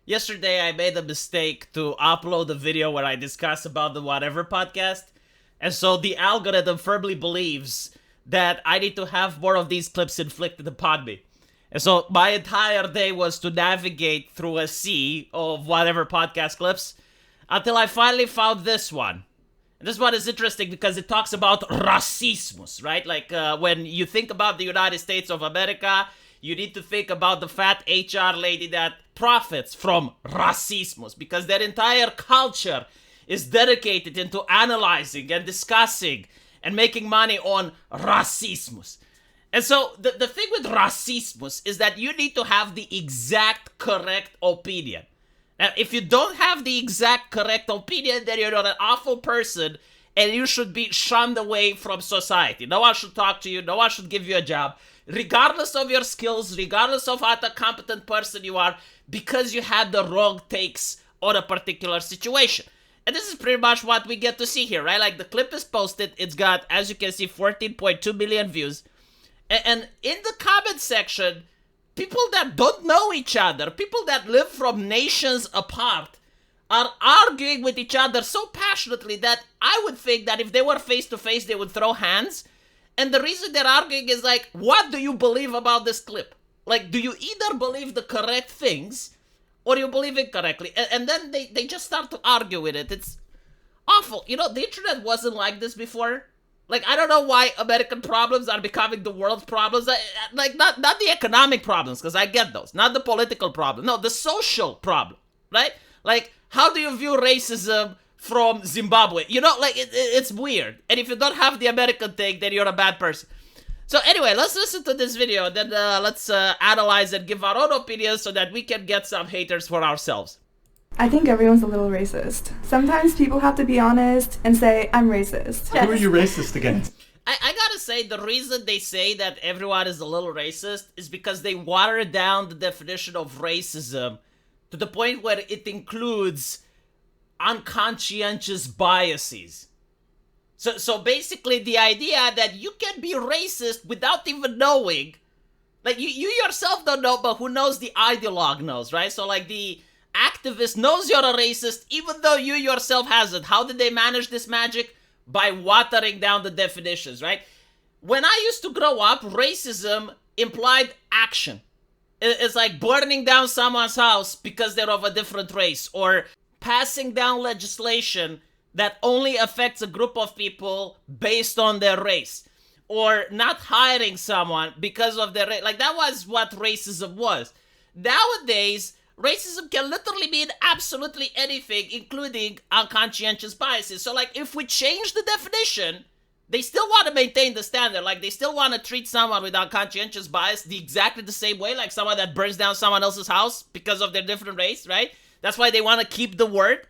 Yesterday I made a mistake to upload a video where I discuss about the Whatever podcast. And so the algorithm firmly believes that I need to have more of these clips inflicted upon me. And so my entire day was to navigate through a sea of Whatever podcast clips until I finally found this one. And this one is interesting because it talks about racismuss, right? Like when you think about the United States of America, you need to think about the fat HR lady that profits from racismuss because their entire culture is dedicated into analyzing and discussing and making money on racismuss. And so the thing with racismuss is that you need to have the exact correct opinion. Now, if you don't have the exact correct opinion, then you're an awful person and you should be shunned away from society. No one should talk to you. No one should give you a job, regardless of your skills, regardless of what a competent person you are, because you had the wrong takes on a particular situation. And this is pretty much what we get to see here, right? Like the clip is posted. It's got, as you can see, 14.2 million views. And in the comment section, people that don't know each other, people that live from nations apart, are arguing with each other so passionately that I would think that if they were face to face, they would throw hands. And the reason they're arguing is like, what do you believe about this clip? Like, do you either believe the correct things or you believe incorrectly? And then they just start to argue with it. It's awful. You know, the internet wasn't like this before. Like, I don't know why American problems are becoming the world's problems. Like, not the economic problems, because I get those. Not the political problem. No, the social problem, right? Like, how do you view racism from Zimbabwe? You know, like, it's weird. And if you don't have the American thing, then you're a bad person. So anyway, let's listen to this video. Then let's analyze and give our own opinions so that we can get some haters for ourselves. I think everyone's a little racist. Sometimes people have to be honest and say, I'm racist. Who are you racist against? I gotta say, the reason they say that everyone is a little racist is because they water down the definition of racism to the point where it includes unconscientious biases. So basically the idea that you can be racist without even knowing, like you yourself don't know, but who knows, the ideologue knows, right? So like the activist knows you're a racist even though you yourself hasn't. How did they manage this magic? By watering down the definitions, right? When I used to grow up, racism implied action. It's like burning down someone's house because they're of a different race, or passing down legislation that only affects a group of people based on their race, or not hiring someone because of their race. Like, that was what racism was. Nowadays, racism can literally mean absolutely anything, including unconscientious biases. So, like, if we change the definition, they still want to maintain the standard. Like, they still want to treat someone with unconscientious bias exactly the same way, like someone that burns down someone else's house because of their different race, right? That's why they want to keep the word.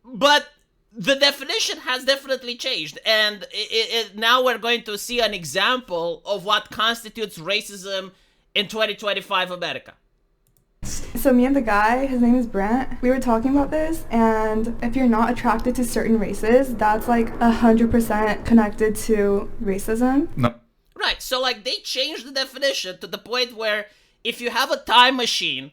But the definition has definitely changed. And now we're going to see an example of what constitutes racism in 2025 America. So me and the guy, his name is Brent, we were talking about this, and if you're not attracted to certain races, that's like 100% connected to racism. No. Right, so like they changed the definition to the point where if you have a time machine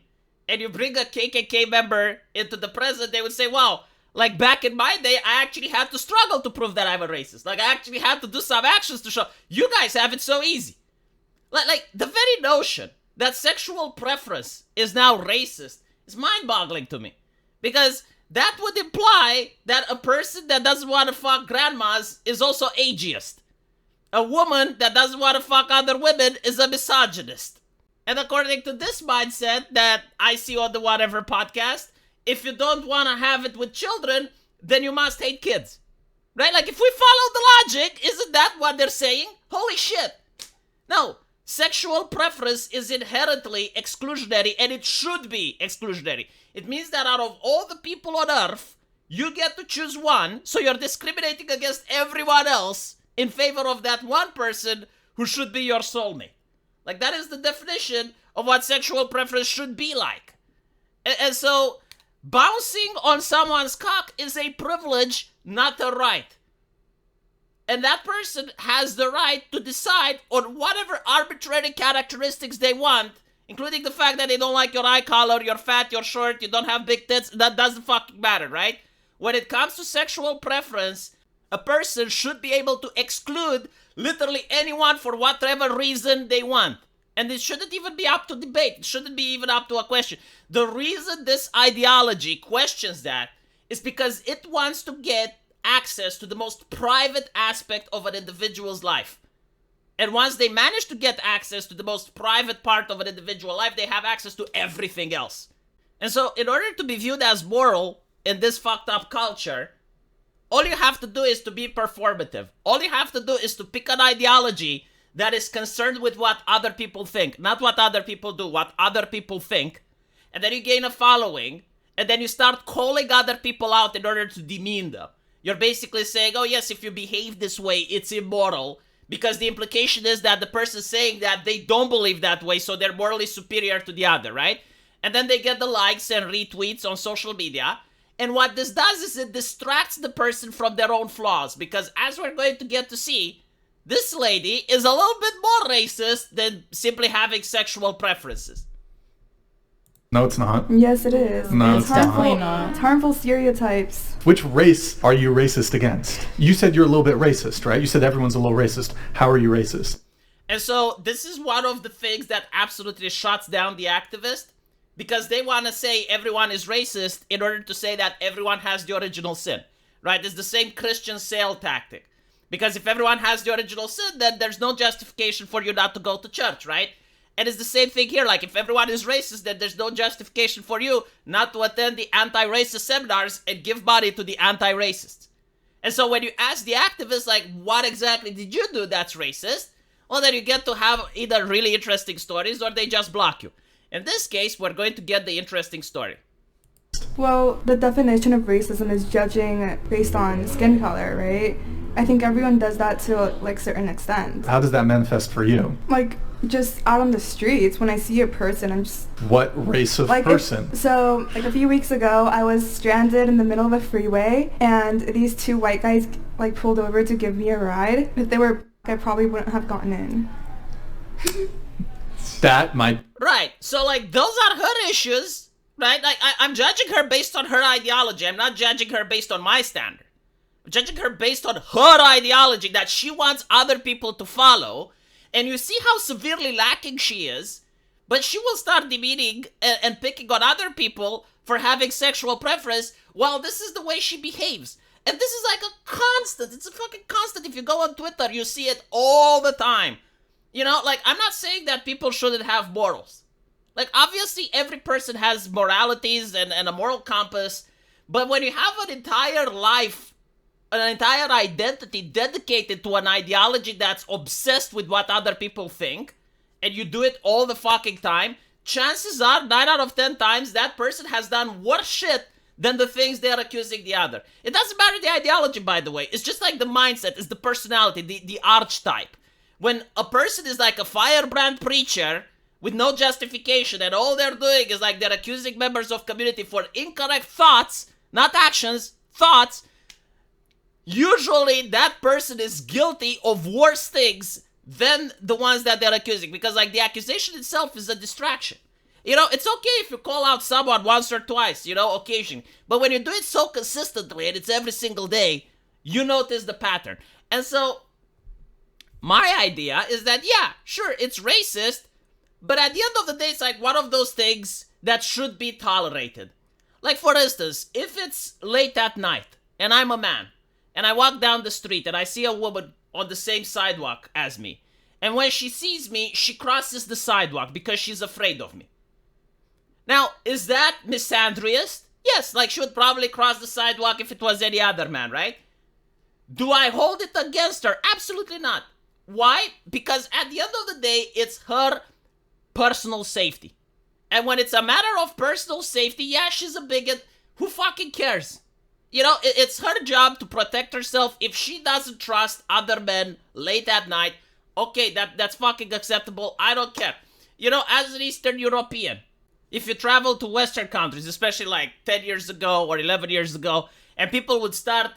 and you bring a KKK member into the present, they would say, wow, like back in my day, I actually had to struggle to prove that I'm a racist. Like I actually had to do some actions to show you guys have it so easy. Like the very notion that sexual preference is now racist is mind-boggling to me. Because that would imply that a person that doesn't want to fuck grandmas is also ageist. A woman that doesn't want to fuck other women is a misogynist. And according to this mindset that I see on the Whatever podcast, if you don't want to have it with children, then you must hate kids. Right? Like, if we follow the logic, isn't that what they're saying? Holy shit. No. Sexual preference is inherently exclusionary, and it should be exclusionary. It means that out of all the people on Earth, you get to choose one, so you're discriminating against everyone else in favor of that one person who should be your soulmate. Like, that is the definition of what sexual preference should be like. And so, bouncing on someone's cock is a privilege, not a right. And that person has the right to decide on whatever arbitrary characteristics they want Including the fact that they don't like your eye color, you're fat, you're short, you don't have big tits. That doesn't fucking matter, right? When it comes to sexual preference, a person should be able to exclude literally anyone for whatever reason they want. And it shouldn't even be up to debate. It shouldn't be even up to a question. The reason this ideology questions that is because it wants to get access to the most private aspect of an individual's life. And once they manage to get access to the most private part of an individual life, they have access to everything else. And so in order to be viewed as moral in this fucked up culture, all you have to do is to be performative. All you have to do is to pick an ideology that is concerned with what other people think. Not what other people do, what other people think. And then you gain a following, and then you start calling other people out in order to demean them. You're basically saying, oh yes, if you behave this way, it's immoral. Because the implication is that the person saying that they don't believe that way, so they're morally superior to the other, right? And then they get the likes and retweets on social media. And what this does is it distracts the person from their own flaws. Because as we're going to get to see, this lady is a little bit more racist than simply having sexual preferences. No, it's not. Yes, it is. No, it's it's harmful. not. It's harmful stereotypes. Which race are you racist against? You said you're a little bit racist, right? You said everyone's a little racist. How are you racist? And so this is one of the things that absolutely shuts down the activist, because they want to say everyone is racist in order to say that everyone has the original sin, right? It's the same Christian sale tactic. Because if everyone has the original sin, then there's no justification for you not to go to church, right? And it's the same thing here. Like, if everyone is racist, then there's no justification for you not to attend the anti-racist seminars and give money to the anti-racists. And so when you ask the activists, like, what exactly did you do that's racist? Well, then you get to have either really interesting stories or they just block you. In this case, we're going to get the interesting story. Well, the definition of racism is judging based on skin color, right? I think everyone does that to, like, certain extent. How does that manifest for you? Like, just out on the streets, when I see a person, I'm just... What race of like, person? So, like, a few weeks ago, I was stranded in the middle of a freeway, and these two white guys, like, pulled over to give me a ride. If they were black, I probably wouldn't have gotten in. That might... Right. So, like, those are her issues, right? Like, I'm judging her based on her ideology. I'm not judging her based on my standard. I'm judging her based on her ideology that she wants other people to follow. And you see how severely lacking she is, but she will start demeaning and picking on other people for having sexual preference while this is the way she behaves. And this is like a constant. It's a fucking constant. If you go on Twitter, you see it all the time. You know, like, I'm not saying that people shouldn't have morals. Like, obviously, every person has moralities and a moral compass, but when you have an entire life, an entire identity dedicated to an ideology that's obsessed with what other people think, and you do it all the fucking time, chances are 9 out of 10 times that person has done worse shit than the things they're accusing the other. It doesn't matter the ideology, by the way. It's just like the mindset, it's the personality, the archetype. When a person is like a firebrand preacher with no justification, and all they're doing is like they're accusing members of community for incorrect thoughts, not actions, thoughts, usually that person is guilty of worse things than the ones that they're accusing, because like the accusation itself is a distraction. You know, it's okay if you call out someone once or twice, you know, occasionally, but when you do it so consistently and it's every single day, you notice the pattern. And so my idea is that, yeah, sure, it's racist, but at the end of the day, it's like one of those things that should be tolerated. Like, for instance, if it's late at night and I'm a man, and I walk down the street and I see a woman on the same sidewalk as me. And when she sees me, she crosses the sidewalk because she's afraid of me. Now, is that misandrist? Yes, like she would probably cross the sidewalk if it was any other man, right? Do I hold it against her? Absolutely not. Why? Because at the end of the day, it's her personal safety. And when it's a matter of personal safety, yeah, she's a bigot. Who fucking cares? You know, it's her job to protect herself. If she doesn't trust other men late at night, okay, that's fucking acceptable. I don't care. You know, as an Eastern European, if you travel to Western countries, especially like 10 years ago or 11 years ago, and people would start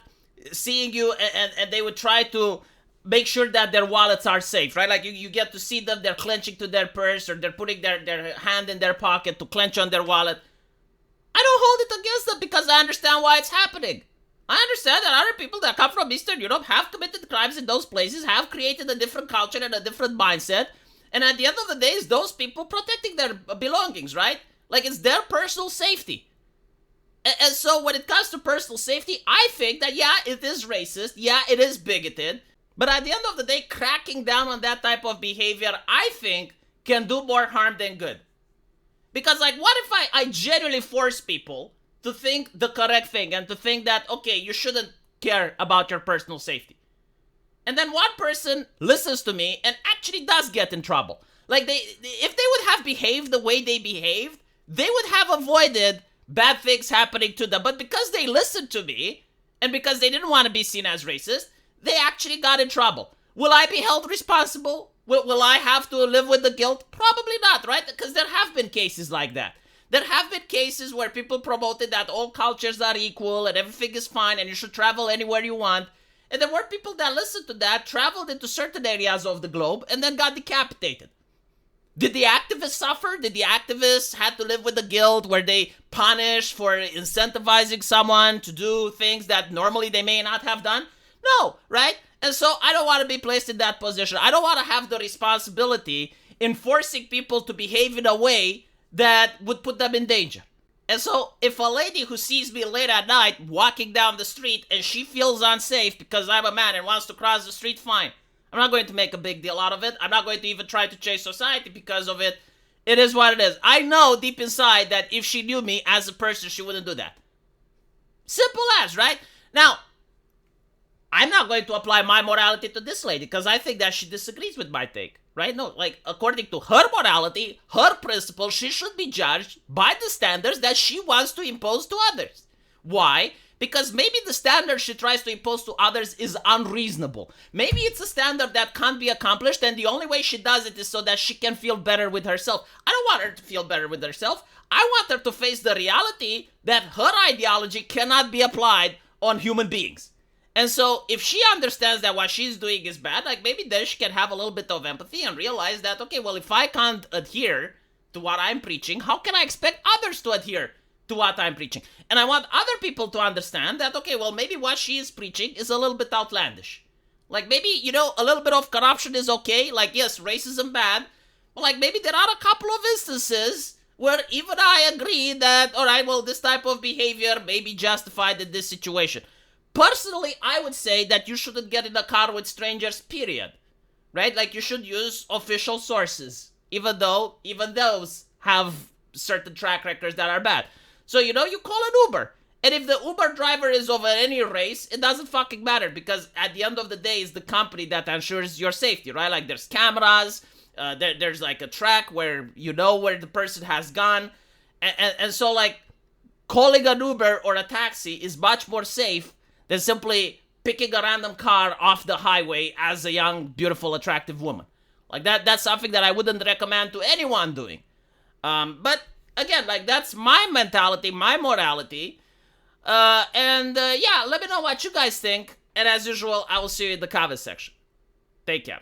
seeing you and they would try to make sure that their wallets are safe, right? Like you get to see them, they're clenching to their purse or they're putting their hand in their pocket to clench on their wallet. I don't hold it against them because I understand why it's happening. I understand that other people that come from Eastern Europe have committed crimes in those places, have created a different culture and a different mindset. And at the end of the day, it's those people protecting their belongings, right? Like, it's their personal safety. And so when it comes to personal safety, I think that, yeah, it is racist. Yeah, it is bigoted. But at the end of the day, cracking down on that type of behavior, I think, can do more harm than good. Because, like, what if I genuinely force people to think the correct thing and to think that, okay, you shouldn't care about your personal safety? And then one person listens to me and actually does get in trouble. Like, if they would have behaved the way they behaved, they would have avoided bad things happening to them. But because they listened to me, and because they didn't want to be seen as racist, they actually got in trouble. Will I be held responsible? Will I have to live with the guilt? Probably not, right? Because there have been cases like that. There have been cases where people promoted that all cultures are equal and everything is fine and you should travel anywhere you want. And there were people that listened to that, traveled into certain areas of the globe, and then got decapitated. Did the activists suffer? Did the activists have to live with the guilt? Were they punished for incentivizing someone to do things that normally they may not have done? No, right? And so I don't want to be placed in that position. I don't want to have the responsibility in forcing people to behave in a way that would put them in danger. And so if a lady who sees me late at night walking down the street and she feels unsafe because I'm a man and wants to cross the street, fine. I'm not going to make a big deal out of it. I'm not going to even try to change society because of it. It is what it is. I know deep inside that if she knew me as a person, she wouldn't do that. Simple as, right? Now, I'm not going to apply my morality to this lady because I think that she disagrees with my take, right? No, like, according to her morality, her principles, she should be judged by the standards that she wants to impose to others. Why? Because maybe the standard she tries to impose to others is unreasonable. Maybe it's a standard that can't be accomplished, and the only way she does it is so that she can feel better with herself. I don't want her to feel better with herself. I want her to face the reality that her ideology cannot be applied on human beings. And so if she understands that what she's doing is bad, like, maybe then she can have a little bit of empathy and realize that, okay, well, if I can't adhere to what I'm preaching, how can I expect others to adhere to what I'm preaching? And I want other people to understand that, okay, well, maybe what she is preaching is a little bit outlandish. Like, maybe, a little bit of corruption is okay. Like, yes, racism bad. But, like, maybe there are a couple of instances where even I agree that, all right, well, this type of behavior may be justified in this situation. Personally, I would say that you shouldn't get in a car with strangers, period. Right? Like, you should use official sources, even though even those have certain track records that are bad. So, you call an Uber. And if the Uber driver is of any race, it doesn't fucking matter because at the end of the day, it's the company that ensures your safety, right? Like, there's cameras, there's like a track where you know where the person has gone. And so, like, calling an Uber or a taxi is much more safe than simply picking a random car off the highway as a young, beautiful, attractive woman. Like, that's something that I wouldn't recommend to anyone doing. But again, like, that's my mentality, my morality. Yeah, let me know what you guys think. And as usual, I will see you in the comment section. Take care.